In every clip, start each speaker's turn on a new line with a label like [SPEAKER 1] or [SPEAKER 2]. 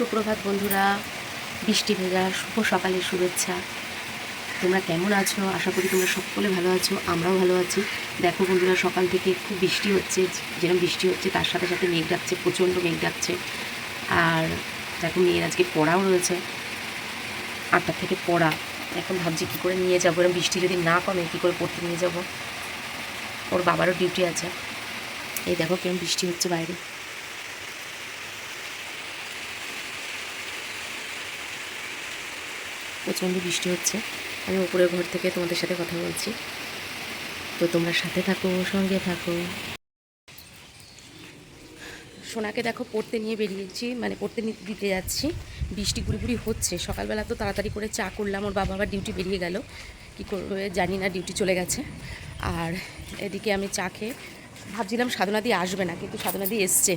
[SPEAKER 1] সুপ্রভাত বন্ধুরা, বৃষ্টি ভেজা শুভ সকালের শুভেচ্ছা। তোমরা কেমন আছো? আশা করি তোমরা সকলে ভালো আছো, আমরাও ভালো আছি। দেখো বন্ধুরা, সকাল থেকে খুব বৃষ্টি হচ্ছে, যেরকম বৃষ্টি হচ্ছে তার সাথে সাথে মেঘ ডাকছে, প্রচণ্ড মেঘ ডাকছে। আর দেখো মেয়ের আজকে পড়াও রয়েছে, 8টা থেকে পড়া। এখন ভাবছি কী করে নিয়ে যাবো, এরকম বৃষ্টি যদি না কমে কী করে পড়তে নিয়ে যাব। ওর বাবারও ডিউটি আছে। এই দেখো কেমন বৃষ্টি হচ্ছে বাইরে, প্রচণ্ড বৃষ্টি হচ্ছে। আমি উপরের ঘর থেকে তোমাদের সাথে কথা বলছি, তো তোমরা সাথে থাকো, সঙ্গে থাকো। সোনাকে দেখো পড়তে নিয়ে বেরিয়েছি, মানে পড়তে দিতে যাচ্ছি। বৃষ্টি গুড়ি গুড়ি হচ্ছে। সকালবেলা তো তাড়াতাড়ি করে চা করলাম, ওর বাবা আবার ডিউটি বেরিয়ে গেল, কী করবে জানি না, ডিউটি চলে গেছে। আর এদিকে আমি চা খেয়ে ভাবছিলাম সাধনাদি আসবে না, কিন্তু সাধনাদি এসছে।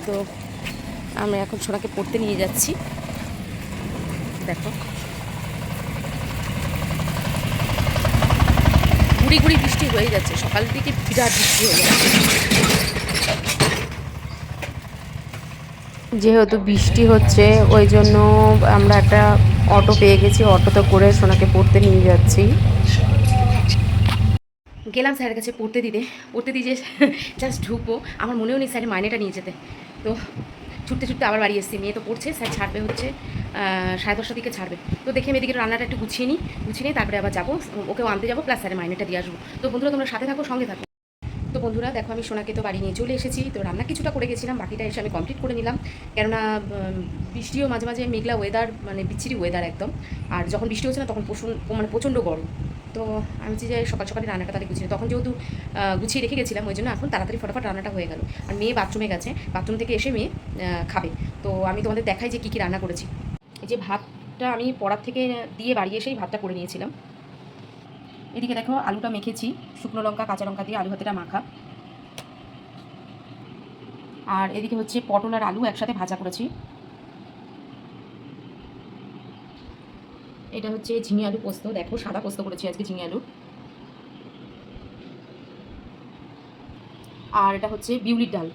[SPEAKER 1] তো আমরা এখন সোনাকে পড়তে নিয়ে যাচ্ছি। দেখো গুড়ি গুড়ি বৃষ্টি হয়ে যাচ্ছে, সকাল থেকে বিরাট বৃষ্টি হয়ে যাচ্ছে। যেহেতু বৃষ্টি হচ্ছে ওই জন্য আমরা একটা অটো পেয়ে গেছি, অটোতে করে সোনাকে পড়তে নিয়ে যাচ্ছি। গেলাম স্যারের কাছে পড়তে দিয়ে জাস্ট ঢুকবো, আমার মনেও নেই স্যারের মাইনেটা নিয়ে যেতে। তো ছুটতে ছুটতে আবার বাড়ি এসেছি। মেয়ে তো পড়ছে, স্যার ছাড়বে হচ্ছে 10:30টার দিকে ছাড়বে। তো দেখে আমি এদিকে রান্নাটা একটু গুছিয়ে নিই, তারপরে আবার যাবো, ওকেও আনতে যাবো, প্লাস স্যারের মাইনেটা দিয়ে আসবো। তো বন্ধুরা তোমরা সাথে থাকো, সঙ্গে থাকো। তো বন্ধুরা দেখো, আমি সোনাকে তো বাড়ি নিয়ে চলে এসেছি। তো রান্না কিছুটা করে গেছিলাম, বাকিটা এসে আমি কমপ্লিট করে নিলাম। কেননা বৃষ্টিও মাঝে মাঝে মেঘলা ওয়েদার, মানে বিচ্ছিরি ওয়েদার একদম। আর যখন বৃষ্টি হচ্ছে না তখন প্রচণ্ড গরম। তো আমি যে সকাল সকালে রান্নাটা তাহলে গুছিয়ে, তখন যেহেতু গুছিয়ে রেখে গেছিলাম ওই জন্য এখন তাড়াতাড়ি ফটাফট রান্নাটা হয়ে গেল। আর মেয়ে বাথরুমে গেছে, বাথরুম থেকে এসে মেয়ে খাবে। তো আমি তোমাদের দেখাই যে কী কী রান্না করেছি। এই যে ভাতটা আমি পড়ার থেকে দিয়ে বাড়ি এসেই ভাতটা করে নিয়েছিলাম। এদিকে দেখো আলুটা মেখেছি, শুকনো লঙ্কা কাঁচা লঙ্কা দিয়ে আলু ভাতেটা মাখা। আর এদিকে হচ্ছে পটল আর আলু একসাথে ভাজা করেছি। এটা হচ্ছে ঝিঙে আলু পোস্ত, দেখো সাদা পোস্ত করেছি আজকে ঝিঙে আলু। আর এটা হচ্ছে বিউলির ডাল,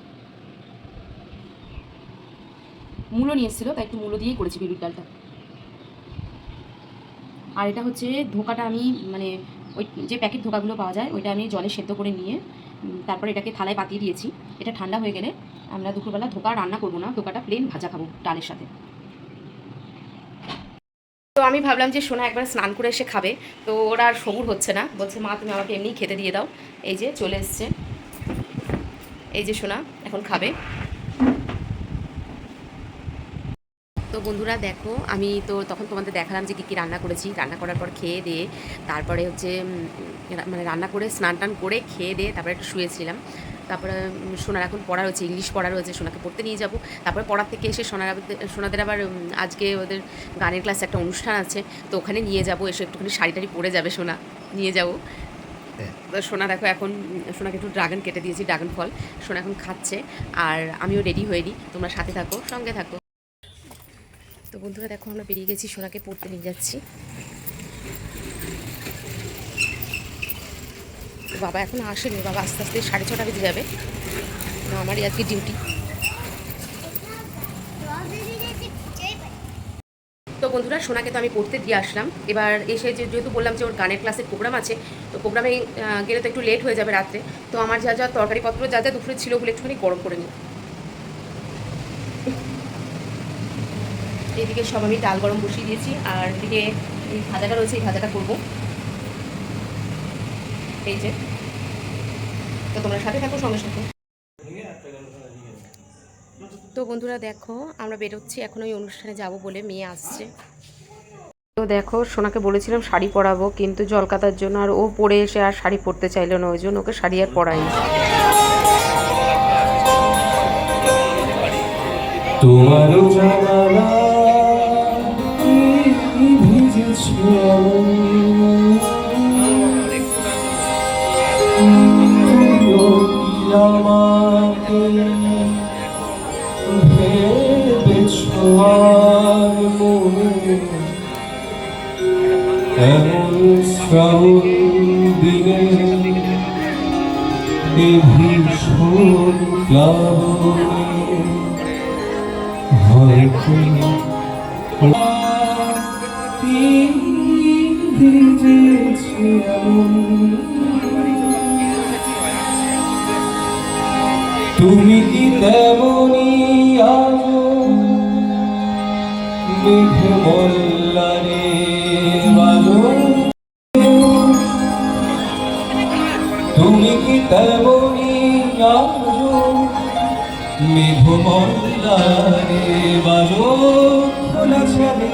[SPEAKER 1] মূলো নিয়ে এসেছিলো তাই একটু মূলো দিয়েই করেছি বিউলির ডালটা। আর এটা হচ্ছে ধোকাটা, আমি মানে ওই যে প্যাকেট ধোকাগুলো পাওয়া যায় ওইটা আমি জলে সেদ্ধ করে নিয়ে তারপরে এটাকে থালায় পাতিয়ে দিয়েছি। এটা ঠান্ডা হয়ে গেলে আমরা দুপুরবেলা ধোকা রান্না করবো না, ধোকাটা প্লেন ভাজা খাবো ডালের সাথে। তো আমি ভাবলাম যে সোনা একবার স্নান করে এসে খাবে, তো ওরা আর সবুর হচ্ছে না, বলছে মা তুমি আমাকে এমনিই খেতে দিয়ে দাও। এই যে চলে এসছে, এই যে সোনা এখন খাবে। তো বন্ধুরা দেখো, আমি তো তখন তোমাদের দেখালাম যে কী কী রান্না করেছি। রান্না করার পর খেয়ে দিয়ে তারপরে হচ্ছে মানে রান্না করে স্নান টান করে খেয়ে দিয়ে তারপরে একটু শুয়েছিলাম। তারপরে সোনার এখন পড়া রয়েছে, ইংলিশ পড়া রয়েছে, সোনাকে পড়তে নিয়ে যাব। তারপরে পড়ার থেকে এসে সোনাদের আবার আজকে ওদের গানের ক্লাসে একটা অনুষ্ঠান আছে, তো ওখানে নিয়ে যাব। এসে একটুখানি শাড়ি টাড়ি পরে যাবে সোনা, নিয়ে যাবো। তো সোনা দেখো এখন সোনাকে একটু ড্রাগন কেটে দিয়েছি, ড্রাগন ফল সোনা এখন খাচ্ছে। আর আমিও রেডি হয়ে নিই, তোমরা সাথে থাকো, সঙ্গে থাকো। তো বন্ধুরা দেখো, আমরা বেরিয়ে গেছি, সোনাকে পড়তে নিয়ে যাচ্ছি। তো বাবা এখন আসেনি, বাবা আস্তে আস্তে 6:30 বেজে যাবে, আমারই আজকে ডিউটি। তো বন্ধুরা সোনাকে তো আমি পড়তে দিয়ে আসলাম। এবার এসে যেহেতু বললাম যে ওর গানের ক্লাসের প্রোগ্রাম আছে, তো প্রোগ্রামে গেলে তো একটু লেট হয়ে যাবে রাত্রে। তো আমার যা যা তরকারিপত্র যা যা দুপুরে ছিল ওগুলো একটুখানি গরম করে নিই। এদিকে সব আমি ডাল গরম বসিয়ে দিয়েছি, আর এদিকে এই ভাজাটা রয়েছে, এই ভাজাটা করবো। এই যে, তো তোমরা সাথে থাকো, সঙ্গে সাথে। তো বন্ধুরা দেখো, আমরা বেরোচ্ছি এখন ওই অনুষ্ঠানে যাব বলে, মেয়ে আসছে। তো দেখো সোনাকে বলেছিলাম শাড়ি পরাবো, কিন্তু জলকাতার জন্য আর ও পরে এসে আর শাড়ি পরতে চাইলো না, ওই জন্য ওকে শাড়ি আর পরাইনি। তোমারও জানালা ভিজেছে, আমাকে ভেবেছো আর মনে এমন শ্রাবণ দিনে এ ভীষণ প্লাবনে
[SPEAKER 2] হয়েছে তুমি কি তেমনি আজো মেঘ মোল্লারে বাজো তুমি কি তেমনি আজো মেঘ মোল্লারে বাজো খোলা ছেলে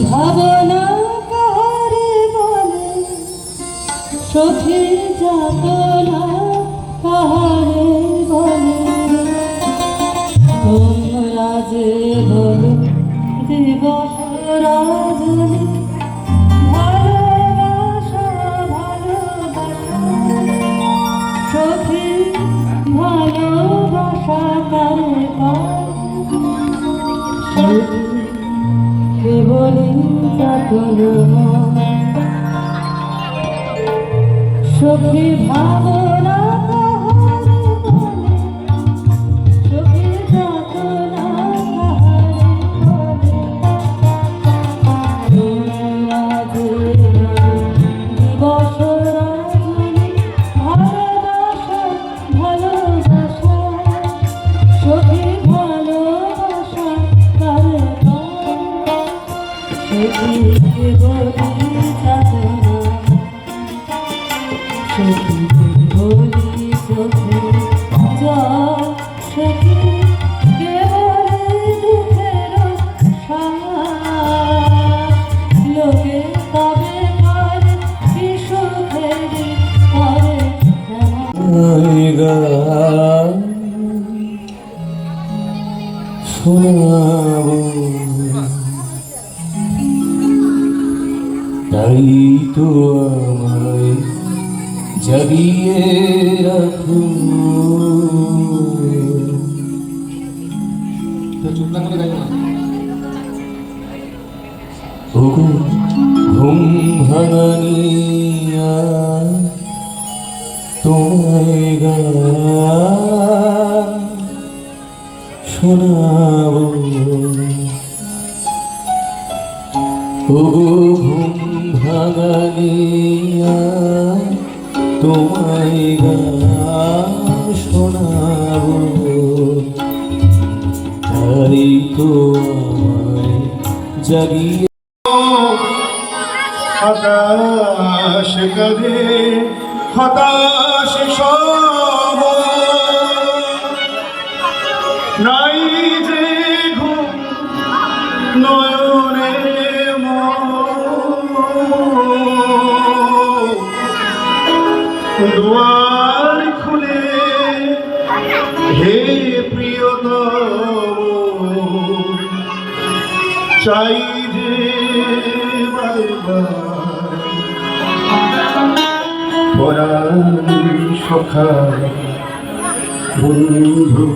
[SPEAKER 3] ভাবনা কাহারে বলে সখীর যাতনা কাহারে বলে তোমরা যে বলো দিবস রাজনী ভালোবাসা ভালোবাসা সখী ভালোবাসা কারে পায় কেবলই যাতন সখী ভাবনা সখী যাতনা দিবস রাজনী ভালোবাসা ভালোবাসা সখী ভালোবাসা কারে সখীকে বলি যাতনা সখীকে বলি চোখে জল সখীকে বলি দুঃখের শ্বাস লোকে তবে করে কি সুখেরই করে
[SPEAKER 2] শোনাবো তাই তো আমায় জাগিয়ে রাখো চুপ না করে গাইবো না। ওগো ঘুম ভাঙানিয়া তোমায় গান শোনাবো। ওগো ঘুম ভাঙানিয়া তোমায় গান শোনাবো। তাই তো আমায় জাগিয়ে হতাশ করে হতাশ সব নাই যে ঘুম নয়নে দুয়ার খুলে হে প্রিয়তম চাই যে পরাণ সখা বন্ধু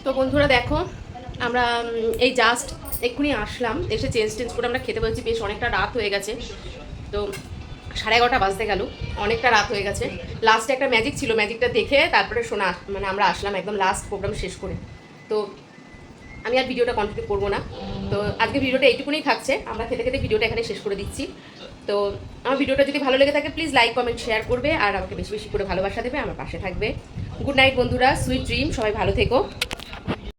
[SPEAKER 1] তো বন্ধুরা দেখো আমরা এই জাস্ট এক্ষুনি আসলাম, এসে চেঞ্জ করে আমরা খেতে বলছি। বেশ অনেকটা রাত হয়ে গেছে, তো 11:30 বাজতে গেল, অনেকটা রাত হয়ে গেছে। লাস্টে একটা ম্যাজিক ছিল, ম্যাজিকটা দেখে তারপরে মানে আমরা আসলাম একদম লাস্ট প্রোগ্রাম শেষ করে। তো আমি আর ভিডিওটা কন্টিনিউ করবো না, তো আজকে ভিডিওটা এইটুকুনি থাকছে। আমরা খেতে খেতে ভিডিওটা এখানে শেষ করে দিচ্ছি। তো আমার ভিডিওটা যদি ভালো লেগে থাকে প্লিজ লাইক কমেন্ট শেয়ার করবে, আর আমাকে বেশি বেশি করে ভালোবাসা দেবে, আমার পাশে থাকবে। গুড নাইট বন্ধুরা, সুইট ড্রিম, সবাই ভালো থেকো।